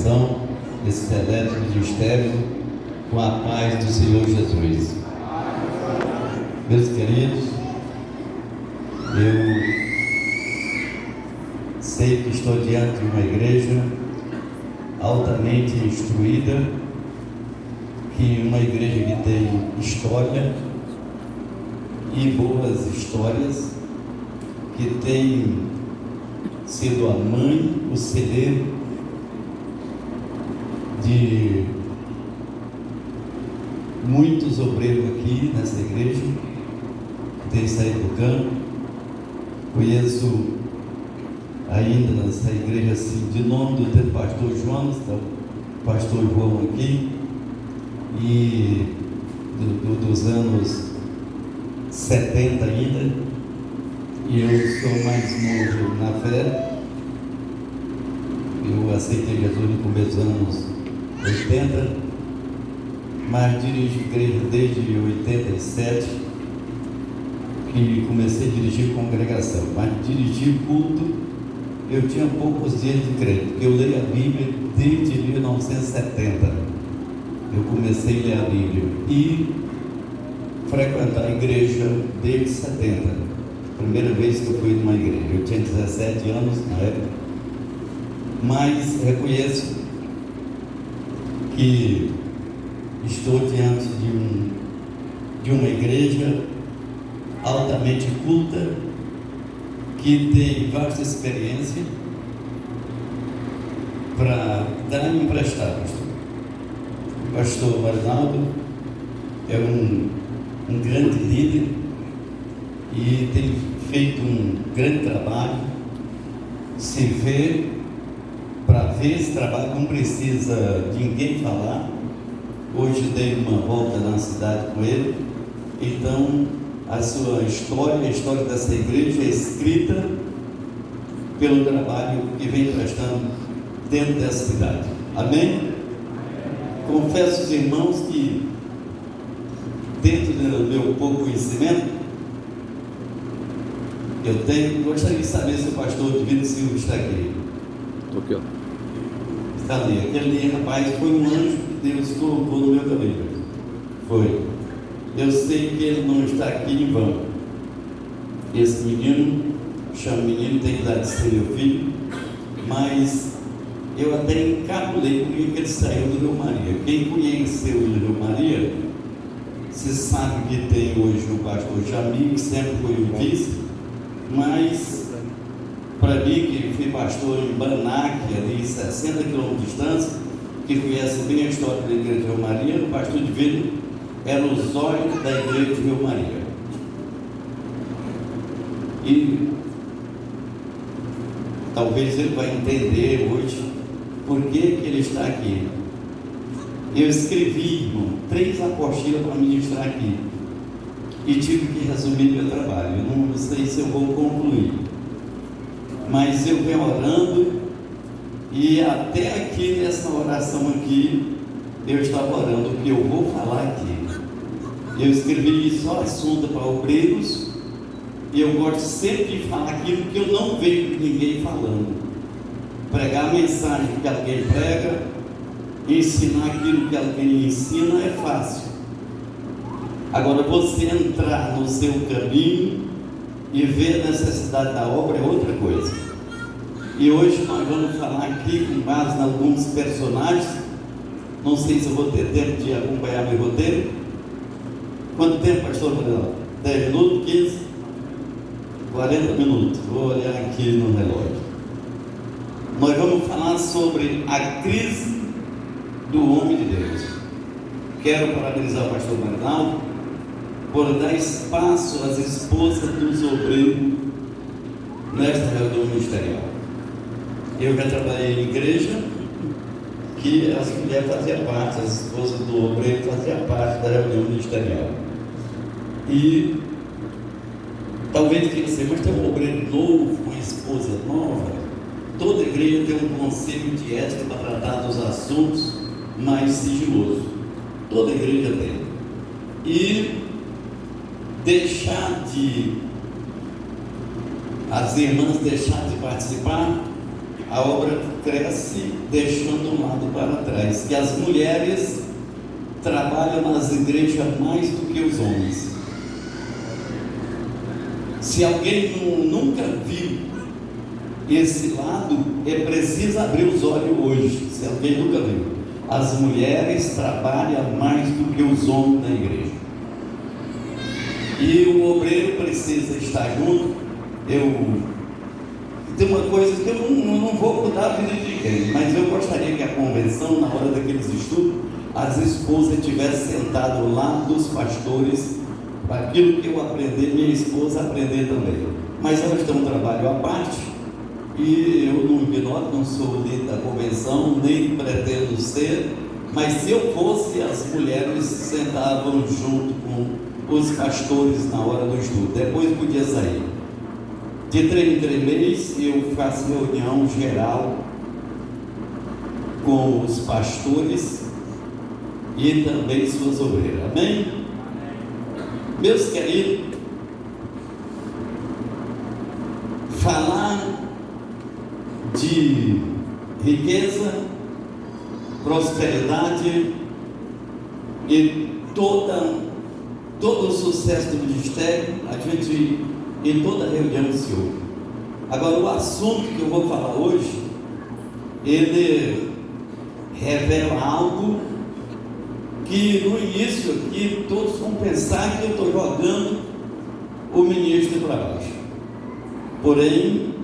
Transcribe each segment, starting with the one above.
congregação, esse seleto ministério, com a paz do Senhor Jesus. Meus queridos, eu sei que estou diante de uma igreja altamente instruída, que uma igreja que tem história e boas histórias, que tem sido a mãe, o celeiro de muitos obreiros aqui nessa igreja, que tem saído do campo. Conheço ainda nessa igreja assim, de nome do pastor João, então, pastor João aqui, e dos anos 70 ainda, e eu sou mais novo na fé. Eu aceitei Jesus no começo dos anos 80, mas dirijo igreja desde 87, que comecei a dirigir congregação, mas dirigir culto eu tinha poucos dias de crente, porque eu leio a Bíblia desde 1970. Eu comecei a ler a Bíblia e frequentar a igreja desde 70. Primeira vez que eu fui numa igreja, eu tinha 17 anos na época, mas reconheço que estou diante de uma igreja altamente culta, que tem vasta experiência para dar e emprestar. O pastor Arnaldo é um grande líder e tem feito um grande trabalho. Se vê, para ver esse trabalho não precisa de ninguém falar. Hoje dei uma volta na cidade com ele, então a sua história, a história dessa igreja é escrita pelo trabalho que vem prestando dentro dessa cidade. Amém? Confesso aos irmãos que, dentro do meu pouco conhecimento, gostaria de saber se o pastor Divino Silva está aqui. Estou aqui, ó. Está ali. Aquele rapaz foi um anjo que Deus colocou no meu caminho. Foi. Eu sei que ele não está aqui em vão. Esse menino, chama menino, tem idade de ser meu filho, mas eu até encabulei comigo que ele saiu do Rio Maria. Quem conheceu o Rio Maria, se sabe que tem hoje o pastor Jamil, que sempre foi o vice, mas para mim, que fui pastor em Banac, ali 60 quilômetros de distância, que conhece bem a história da igreja de Rio Maria, o pastor Divino era o zóio da igreja de Rio Maria. E talvez ele vai entender hoje por que ele está aqui. Eu escrevi, irmão, 3 apostilas para ministrar aqui e tive que resumir meu trabalho. Eu não sei se eu vou concluir, mas eu venho orando, e até aqui nessa oração aqui eu estava orando o que eu vou falar aqui. Eu escrevi só assunto para obreiros, e eu gosto sempre de falar aquilo que eu não vejo ninguém falando. Pregar a mensagem que alguém prega, ensinar aquilo que alguém ensina é fácil. Agora, você entrar no seu caminho e ver a necessidade da obra é outra coisa. E hoje nós vamos falar aqui com base em alguns personagens. Não sei se eu vou ter tempo de acompanhar meu roteiro. Quanto tempo, pastor Manuel? 10 minutos? 15? 40 minutos. Vou olhar aqui no relógio. Nós vamos falar sobre a crise do homem de Deus. Quero parabenizar o pastor Manuel por dar espaço às esposas dos obreiros nesta reunião ministerial. Eu já trabalhei em igreja que as mulheres faziam parte, as esposas do obreiro faziam parte da reunião ministerial. E talvez queira ser, mas tem um obreiro novo, com esposa nova. Toda igreja tem um conselho de ética para tratar dos assuntos mais sigilosos. Toda igreja tem. E as irmãs deixar de participar, a obra cresce deixando um lado para trás, que as mulheres trabalham nas igrejas mais do que os homens. Se alguém nunca viu esse lado, é preciso abrir os olhos hoje. Se alguém nunca viu, as mulheres trabalham mais do que os homens na igreja, e o obreiro precisa estar junto. Tem uma coisa que eu não vou mudar a vida de ninguém, mas eu gostaria que a convenção, na hora daqueles estudos, as esposas estivessem sentadas ao lado dos pastores, para aquilo que eu aprendi, minha esposa aprender também. Mas elas têm um trabalho à parte, e eu não ignoro, não sou líder da convenção, nem pretendo ser, mas se eu fosse, as mulheres sentavam junto com os pastores na hora do estudo, depois podia sair. De 3 em 3 meses eu faço reunião geral com os pastores e também suas obreiras, amém? Meus queridos, falar de riqueza, prosperidade e todo o sucesso do ministério, a gente em toda reunião se ouve. Agora, o assunto que eu vou falar hoje, ele revela algo que no início aqui todos vão pensar que eu estou jogando o ministro para baixo. Porém,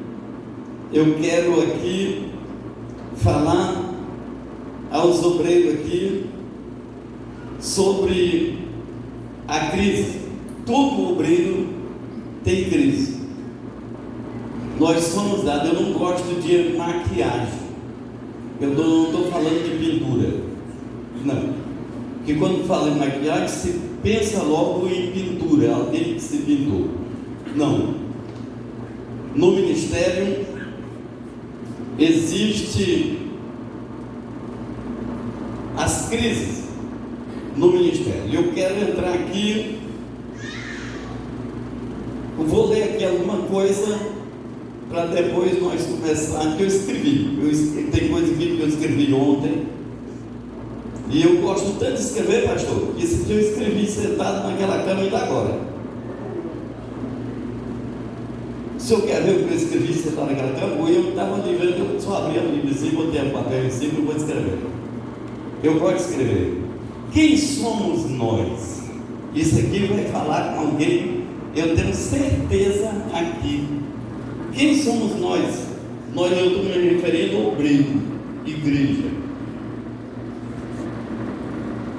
eu quero aqui falar aos obreiros aqui sobre a crise. Todo obreiro tem crise. Nós somos dados, eu não gosto de maquiagem, eu não estou falando de pintura, não, porque quando fala em maquiagem, se pensa logo em pintura, alguém que se pintou. Não. No ministério existe as crises no ministério. Eu quero entrar aqui, eu vou ler aqui alguma coisa para depois nós começar, que eu escrevi. Tem coisa aqui que eu escrevi ontem, e eu gosto tanto de escrever, pastor, que esse dia eu escrevi sentado naquela cama ainda agora. Se eu quero ver o que eu escrevi sentado naquela cama, ou eu estava ali vendo, eu só abri a Bíblia assim, botei o papel em cima e vou escrever. Eu gosto de escrever. Quem somos nós? Isso aqui vai falar com alguém, eu tenho certeza aqui. Quem somos nós? Nós, eu estou me referindo ao obreiro, igreja.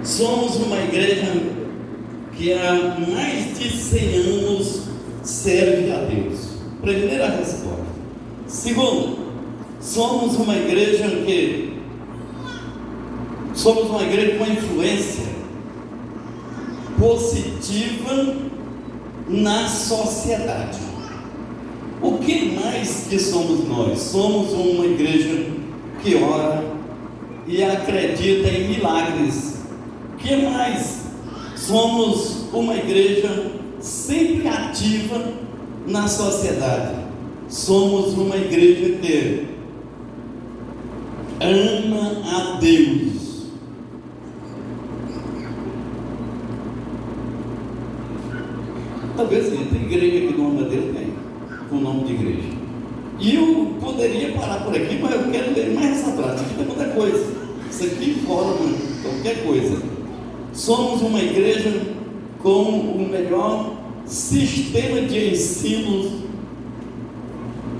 Somos uma igreja que há mais de 100 anos serve a Deus. Primeira resposta. Segunda, somos uma igreja com influência positiva na sociedade. O que mais que somos nós? Somos uma igreja que ora e acredita em milagres. O que mais? Somos uma igreja sempre ativa na sociedade. Somos uma igreja que ama a Deus. Talvez tem igreja que não ama a Deus, tem com o nome de igreja. E eu poderia parar por aqui, mas eu quero ler mais essa frase. Aqui tem muita coisa. Isso aqui forma qualquer coisa. Somos uma igreja com o melhor sistema de ensino,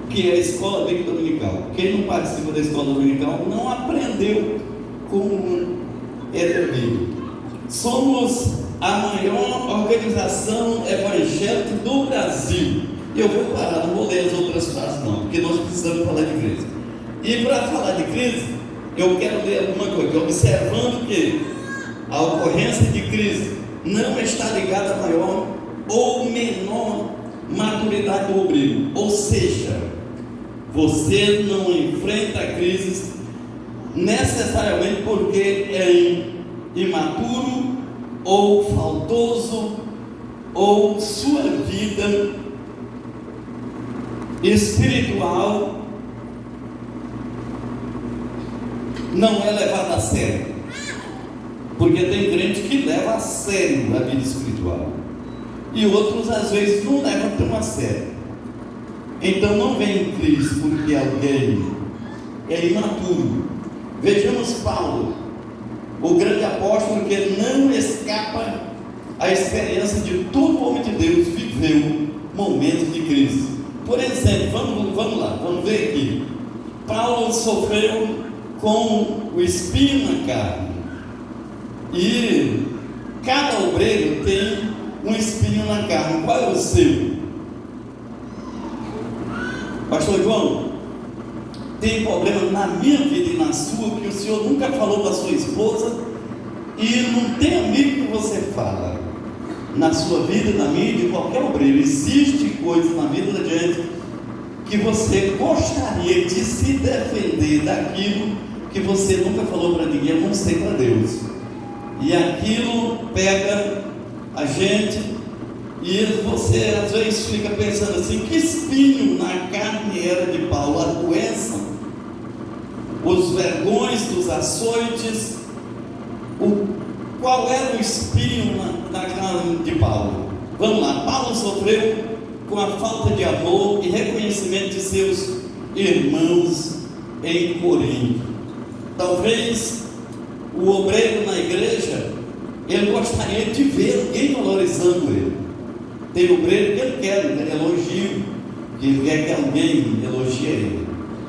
que é a escola bíblica dominical. Quem não participa da escola dominical não aprendeu como é bíblico. Somos a maior organização evangélica do Brasil. Eu vou parar, não vou ler as outras frases não, porque nós precisamos falar de crise. E para falar de crise, eu quero ler alguma coisa, observando que a ocorrência de crise não está ligada a maior ou menor maturidade do obreiro. Ou seja, você não enfrenta a crise necessariamente porque é imaturo ou faltoso, ou sua vida espiritual não é levado a sério. Porque tem crente que leva a sério a vida espiritual, e outros às vezes não levam tão a sério. Então não vem em Cristo porque alguém é imaturo. Vejamos Paulo, o grande apóstolo, que ele não escapa à experiência de todo homem de Deus viveu momentos de crise. Por exemplo, vamos lá, vamos ver aqui. Paulo sofreu com o espinho na carne, e cada obreiro tem um espinho na carne. Qual é o seu? Pastor João, tem problema na minha vida e na sua que o senhor nunca falou da sua esposa, e não tem amigo que você fala. Na sua vida, na minha e de qualquer obreiro, existe coisa na vida da gente que você gostaria de se defender daquilo que você nunca falou para ninguém, a não ser para Deus. E aquilo pega a gente, e você às vezes fica pensando assim: que espinho na carne era de Paulo? A doença, os vergões dos açoites. Qual era o espinho na carne de Paulo? Vamos lá. Paulo sofreu com a falta de amor e reconhecimento de seus irmãos em Corinto. Talvez o obreiro na igreja, ele gostaria de ver alguém valorizando ele. Tem obreiro que ele quer elogio, que ele quer que alguém elogie ele.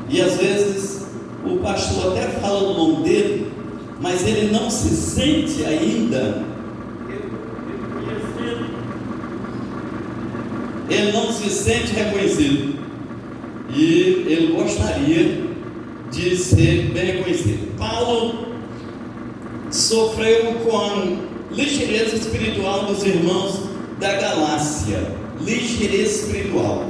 E às vezes o pastor até fala do nome dele, mas ele não se sente ainda, ele não se sente reconhecido, e ele gostaria de ser bem reconhecido. Paulo sofreu com a ligeireza espiritual dos irmãos da Galácia. Ligeireza espiritual.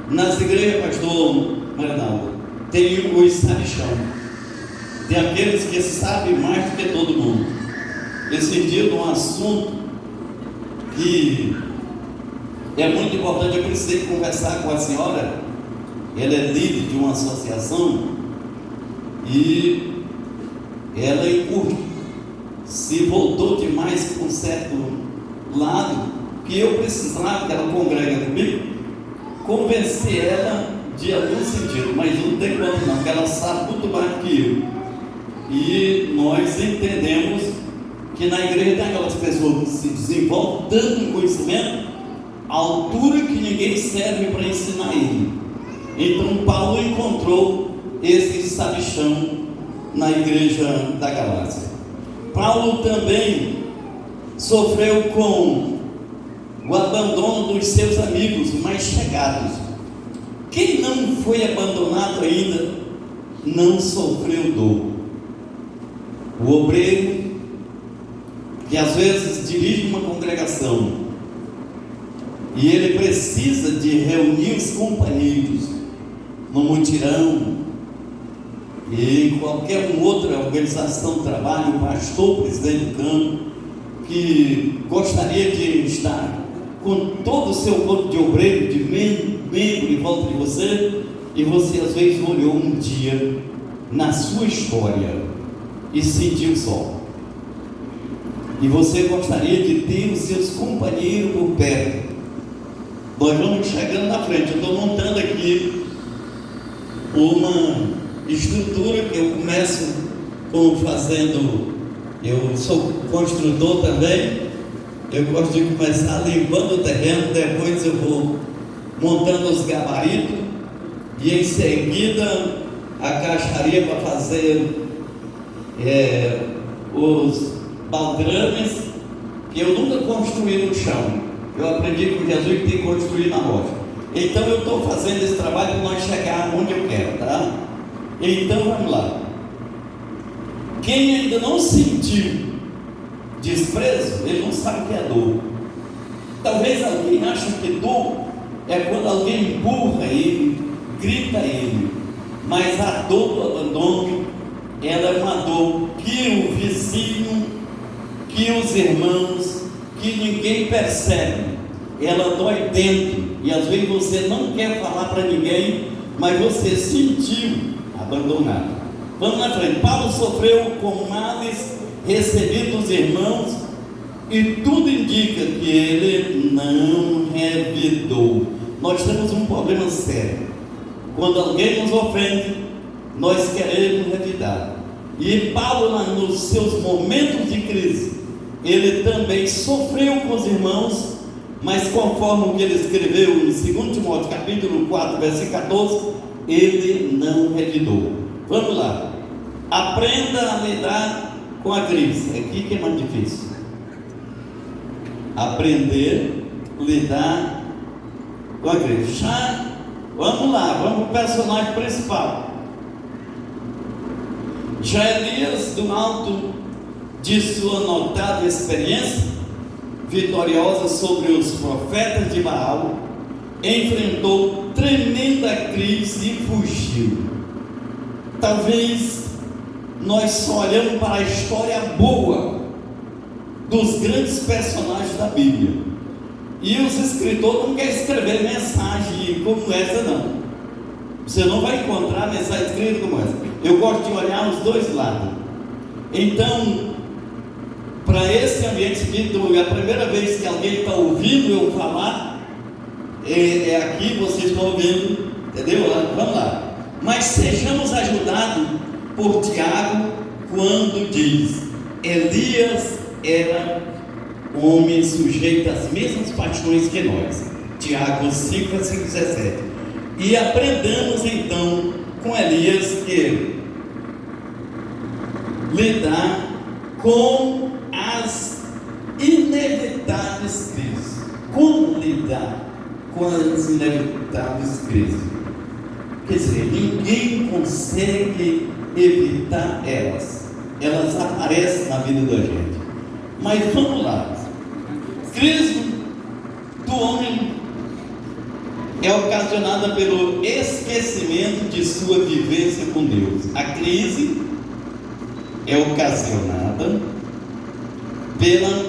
Nas igrejas, pastor Marinaldo, tem o sabichão. Tem aqueles que sabem mais do que todo mundo. Esse dia, um assunto que é muito importante, eu precisei conversar com a senhora. Ela é líder de uma associação, e ela se voltou demais para um certo lado, que eu precisava que ela congrega comigo, convencer ela de algum sentido, mas não tem como não, porque ela sabe muito mais do que eu. E nós entendemos que na igreja tem aquelas pessoas que se desenvolvem tanto em conhecimento, à altura que ninguém serve para ensinar ele. Então Paulo encontrou esse sabichão na igreja da Galácia. Paulo também sofreu com o abandono dos seus amigos mais chegados. Quem não foi abandonado ainda não sofreu dor. O obreiro que às vezes dirige uma congregação e ele precisa de reunir os companheiros no mutirão e em qualquer outra organização de trabalho, o pastor, o presidente do campo, que gostaria de estar com todo o seu corpo de obreiro, de membro em volta de você, e você às vezes olhou um dia na sua história e sentiu só, e você gostaria de ter os seus companheiros por perto. Nós vamos chegando na frente. Eu estou montando aqui uma estrutura que eu começo eu sou construtor também. Eu gosto de começar limpando o terreno, depois eu vou montando os gabaritos, e em seguida a caixaria para fazer os baldrames, que eu nunca construí no chão. Eu aprendi com Jesus que tem que construir na rocha. Então eu estou fazendo esse trabalho para nós chegar onde eu quero, tá? Então vamos lá. Quem ainda não sentiu desprezo, ele não sabe o que é dor. Talvez alguém ache que dor é quando alguém empurra ele, grita ele, mas a dor do abandono, ela é uma dor que o vizinho, que os irmãos, que ninguém percebe. Ela dói dentro, e às vezes você não quer falar para ninguém, mas você sentiu abandonado. Vamos na frente. Paulo sofreu com males recebidos dos irmãos, e tudo indica que ele não revidou. Nós temos um problema sério. Quando alguém nos ofende, nós queremos revidar. E Paulo, nos seus momentos de crise, ele também sofreu com os irmãos, mas conforme o que ele escreveu em 2 Timóteo capítulo 4, versículo 14, ele não revidou. Vamos lá. Aprenda a lidar com a crise. É aqui que é mais difícil. Aprender a lidar com a crise. Já, vamos lá, vamos para o personagem principal. Já Elias, do alto de sua notável experiência vitoriosa sobre os profetas de Baal, enfrentou tremenda crise e fugiu. Talvez nós só olhamos para a história boa dos grandes personagens da Bíblia, e os escritores não querem escrever mensagem como essa, não. Você não vai encontrar mensagem escrita como essa. Eu gosto de olhar os dois lados. Então, para esse ambiente espiritual, é a primeira vez que alguém está ouvindo eu falar, é aqui, vocês estão ouvindo, entendeu? Vamos lá. Mas sejamos ajudados por Tiago, quando diz: Elias era homem sujeito às mesmas paixões que nós. Tiago 5, versículo 17. E aprendamos então com Elias que lidar com as inevitáveis crises. Como lidar com as inevitáveis crises? Quer dizer, ninguém consegue evitar elas. Elas aparecem na vida da gente. Mas vamos lá. Crise do homem é ocasionada pelo esquecimento de sua vivência com Deus. A crise é ocasionada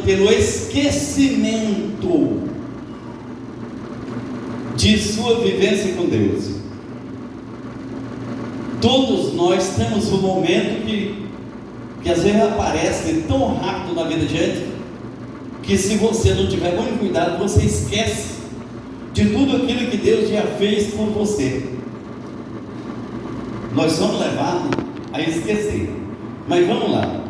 pelo esquecimento de sua vivência com Deus. Todos nós temos um momento que às vezes aparece tão rápido na vida da gente, que se você não tiver muito cuidado, você esquece de tudo aquilo que Deus já fez por você. Nós somos levados a esquecer. Mas vamos lá.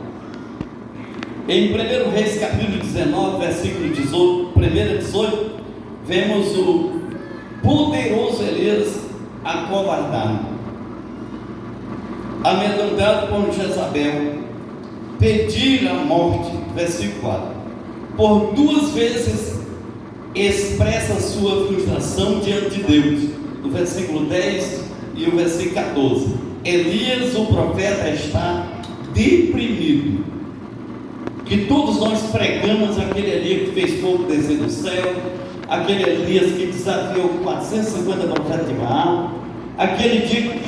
Em 1 Reis capítulo 19, versículo 18, 18, vemos o poderoso Elias acovardado, amedrontado por Jezabel, pedir a morte. Versículo 4. Por 2 vezes expressa sua frustração diante de Deus, no versículo 10 e o versículo 14. Elias, o profeta, está deprimido. Que todos nós pregamos aquele Elias que fez fogo descer do céu, aquele Elias que desafiou 450 profetas de Baal, aquele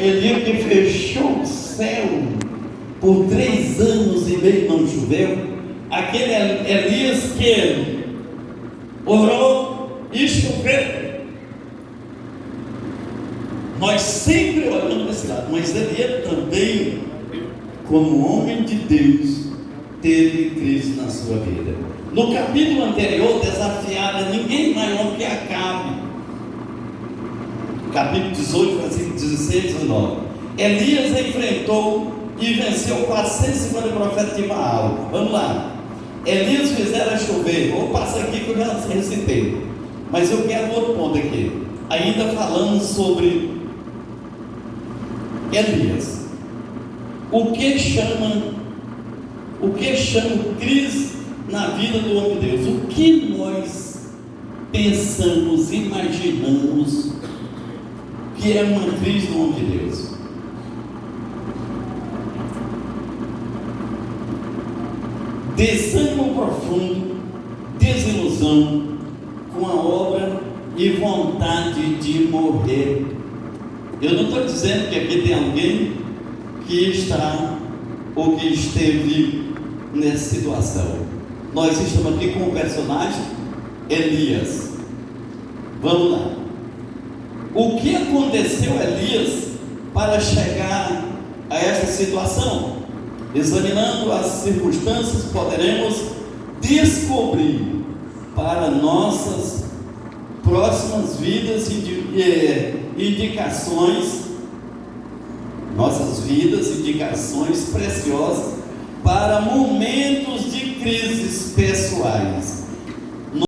Elias que fechou o céu por 3 anos e meio, não choveu, aquele Elias que orou e choveu. Nós sempre olhamos desse lado, mas Elias também, como homem de Deus, teve crise na sua vida. No capítulo anterior, desafiada ninguém maior que Acabe, capítulo 18, versículo 16 e 19. Elias enfrentou e venceu 450 profetas de Baal. Vamos lá. Elias fizera chover. Vou passar aqui que eu já recitei, mas eu quero outro ponto aqui, ainda falando sobre Elias. O que chama crise na vida do homem de Deus? O que nós pensamos, imaginamos que é uma crise do homem de Deus? Desânimo profundo, desilusão com a obra e vontade de morrer. Eu não estou dizendo que aqui tem alguém que está ou que esteve nessa situação. Nós estamos aqui com o personagem Elias. Vamos lá. O que aconteceu a Elias para chegar a esta situação, examinando as circunstâncias, poderemos descobrir para nossas próximas vidas indicações preciosas para momentos de crises pessoais.